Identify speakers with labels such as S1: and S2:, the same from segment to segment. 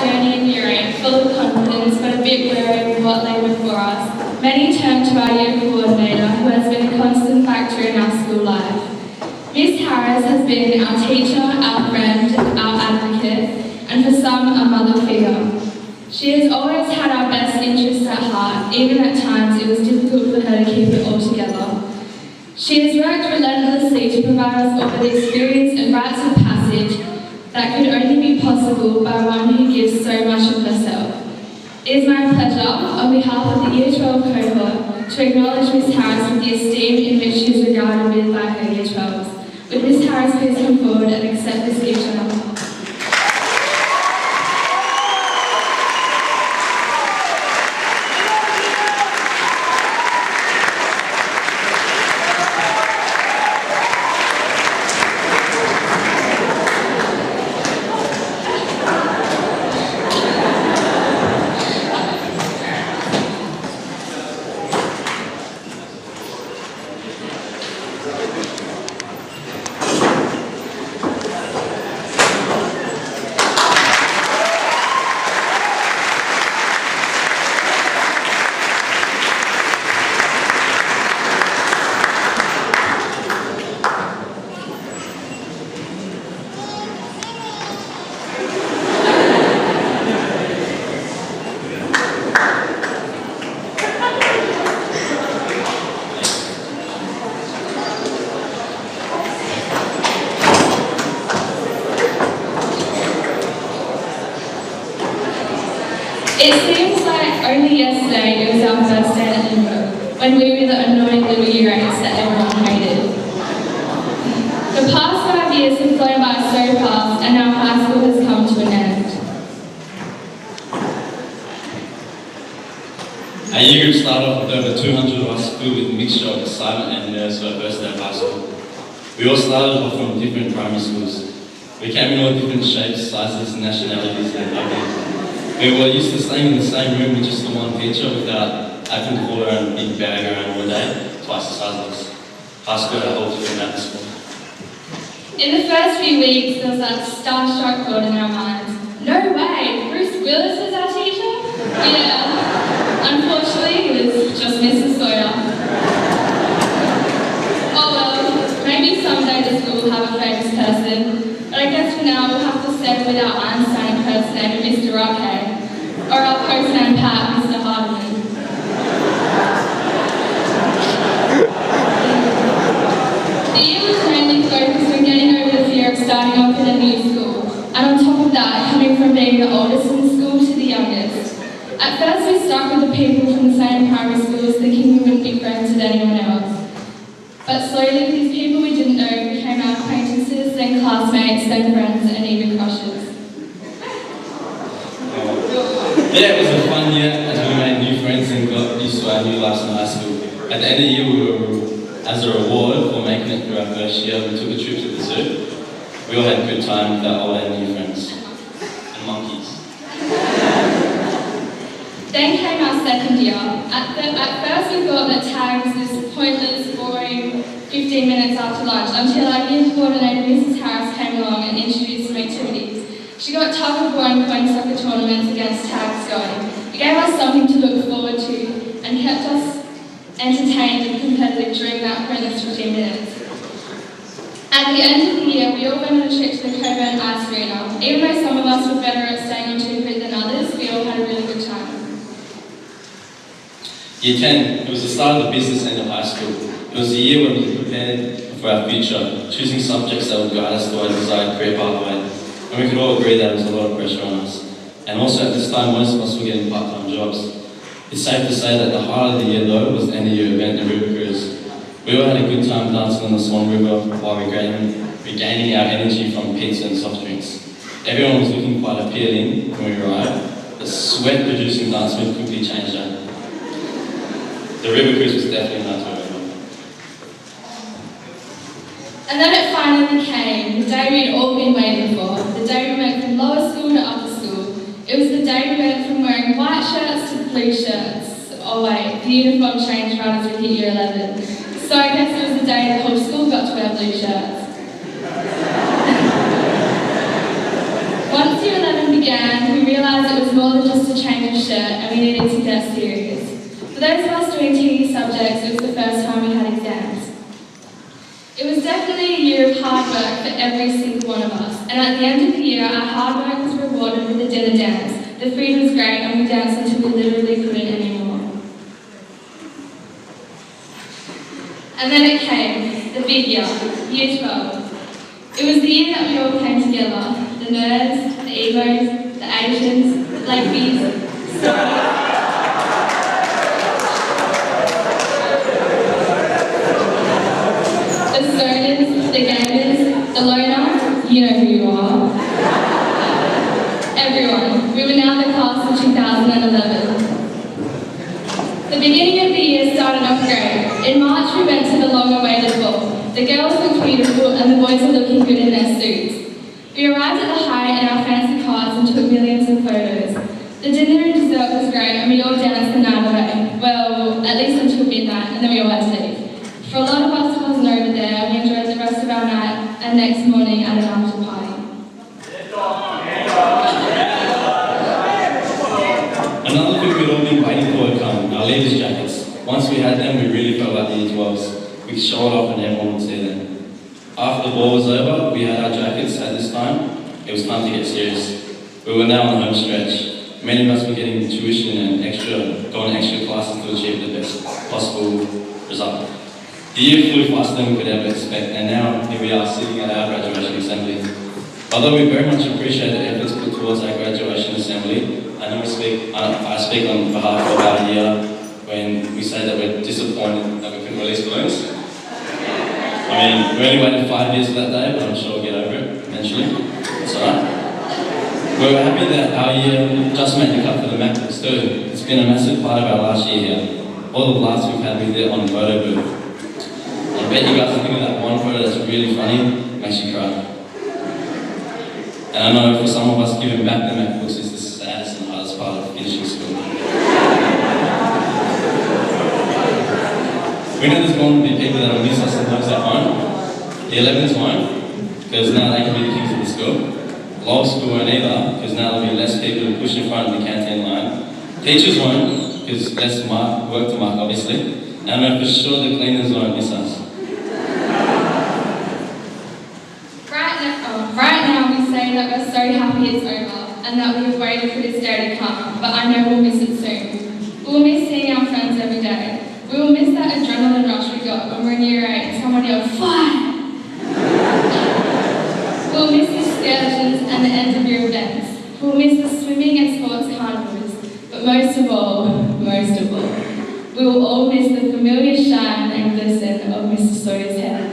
S1: journey in Year 8 full of confidence but a bit wary of what lay before us, many turned to our year coordinator, who has been a constant factor in our school life. Miss Harris has been our teacher, our friend, our advocate, and for some, a mother figure. She has always had our best interests at heart, even at times it was difficult for her to keep it all together. She has worked relentlessly to provide us all with experience and rites of passage that could only be possible by one who gives so much of herself. It is my pleasure, on behalf of the Year 12 cohort, to acknowledge Miss Harris with the esteem in which she is regarded with by her Year 12s. Would Miss Harris please come forward and accept this gift on our behalf? It seems like only yesterday it was our first day at Lynwood, when we were the annoying little Year 8s that everyone hated. The past 5 years have flown by so fast and our high school has come to an end.
S2: Our year group started off with over 200 of us filled with a mixture of excitement and nerves for our first day of high school. We all started off from different primary schools. We came in all different shapes, sizes, nationalities and abilities. We were used to staying in the same room with just the one teacher without having to haul around a big bag around all day, twice the size of us. High school had a whole different atmosphere.
S1: In the first few weeks, there was that starstruck thought in our minds, no way, Bruce Willis is our teacher? Yeah, unfortunately it was just Mrs. Sawyer. Oh well, maybe someday the school will have a famous person, but I guess for now we'll have to settle with our Einstein impersonator, Mr. Rockhay, or our postman Pat, Mr. Hardeman. The year was mainly focused on getting over the fear of starting off in a new school, and on top of that, coming from being the oldest in school to the youngest. At first we stuck with the people from the same primary schools thinking we wouldn't be friends with anyone else. But slowly these people we didn't know became our acquaintances, then classmates, then friends, and even crushes.
S2: Yeah, it was a fun year as we made new friends and got used to our new lives in high school. At the end of the year, as a reward for making it through our first year, we took a trip to the zoo. We all had a good time with our old and new friends. And monkeys.
S1: Then came our second year. At first we thought that tag was this pointless, boring 15 minutes after lunch until our year coordinator, Mrs. Harris, came along and introduced some activities. She got tug of war and coin soccer tournaments against tags going. It gave us something to look forward to and kept us entertained and competitive during that pointless 15 minutes. At the end of the year, we all went on a trip to the Coburn Ice Arena. Even though some of us were better at staying on 2 feet than others, we all had a really good time.
S2: Year 10, it was the start of the business end of high school. It was the year when we prepared for our future, choosing subjects that would guide us to our desired career pathway. And we could all agree that there was a lot of pressure on us. And also at this time, most of us were getting part-time jobs. It's safe to say that the highlight of the year though was the end of year event, the river cruise. We all had a good time dancing on the Swan River while regaining our energy from pizza and soft drinks. Everyone was looking quite appealing when we arrived. The sweat-producing dance move quickly changed that. The river cruise was definitely not to remember.
S1: And then it finally came, the day we'd all been waiting for. The day we went from lower school to upper school. It was the day we went from wearing white shirts to blue shirts. Oh wait, the uniform changed right as we hit year 11. So I guess it was the day the whole school got to wear blue shirts. Once year 11 began, we realised those of us doing TE subjects, it was the first time we had exams. It was definitely a year of hard work for every single one of us, and at the end of the year, our hard work was rewarded with a dinner dance. The food was great, and we danced until we literally couldn't anymore. And then it came, the big year, year 12. It was the year that we all came together. The nerds, the egos, the Asians, the Blakeys, the stoners, the gamers, the loner, you know who you are. Everyone, we were now the class of 2011. The beginning of the year started off great. In March, we went to the long-awaited ball. The girls looked beautiful and the boys were looking good in their suits. We arrived at the Hyatt in our fancy cars and took millions of photos. The dinner and dessert was great and we all danced the night away. Well, at least until midnight, and then we all had to leave. For a lot of us who wasn't over there, we enjoyed the rest of our night and next morning at an after party.
S2: Another thing we'd all been waiting for had come, our leaders' jackets. Once we had them, we really felt like the year 12s. We could show it off and everyone would see them. After the ball was over, we had our jackets at this time. It was time to get serious. We were now on the home stretch. Many of us were getting tuition and going extra classes to achieve the best possible result. The year flew faster than we could ever expect, and now here we are sitting at our graduation assembly. Although we very much appreciate the efforts put towards our graduation assembly, I know I speak on behalf of our year when we say that we're disappointed that we couldn't release balloons. I mean, we only waited 5 years for that day, but I'm sure we'll get over it eventually. It's alright. We were happy that our year just made the cut for the MacBooks too. It's been a massive part of our last year here. All the laughs we've had with it on the photo booth. I bet you guys think of that one photo that's really funny, makes you cry. And I know for some of us, giving back the MacBooks is the saddest and hardest part of finishing school. We know there's going to be people that will miss us and those that won't. The 11s won't, because now they can be the kings of the school. Law school won't either, because now there'll be less people to push in front of the canteen line. Teachers won't, because less work to mark, obviously. And I know for sure the cleaners won't miss us.
S1: Right now we say that we're so happy it's over, and that we have waited for this day to come, but I know we'll miss it soon. We'll miss seeing our friends every day. We will miss that adrenaline rush we got when we were in year 8 and someone yelled, "Fly!" We'll miss the excursions and the end of year events. We'll miss the swimming and sports carnivals. But most of all, we will all miss the familiar shine and glisten of Mr. Sawyer's head.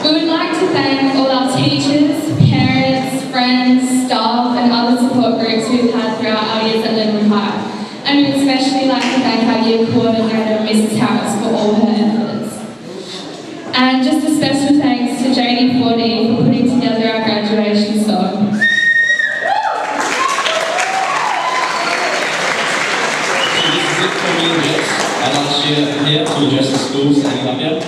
S1: We would like to thank all our teachers, parents, friends, staff and other support groups we've had throughout our years at Lynwood High. And we would especially like to thank our year coordinator, Mrs. Harris, for all her efforts. And just a special thanks to JD4D for putting together our graduation song.
S2: Our last year here to address the school standing up here,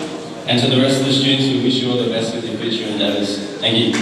S2: and to the rest of the students, we wish you all the best with your future endeavours. Thank you.